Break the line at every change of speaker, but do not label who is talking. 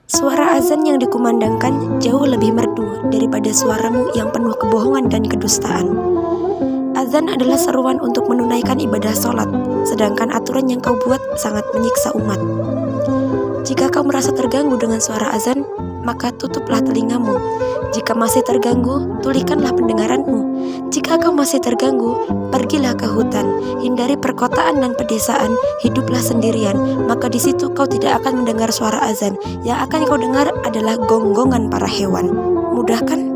Suara azan yang dikumandangkan jauh lebih merdu daripada suaramu yang penuh kebohongan dan kedustaan. Azan adalah seruan untuk menunaikan ibadah sholat, sedangkan aturan yang kau buat sangat menyiksa umat. Jika kau merasa terganggu dengan suara azan, maka tutuplah telingamu. Jika masih terganggu, tulikanlah pendengaranmu. Jika kau masih terganggu, pergilah ke hutan, hindari perkotaan dan pedesaan, hiduplah sendirian, maka di situ kau tidak akan mendengar suara azan. Yang akan kau dengar adalah gonggongan para hewan. Mudah kan?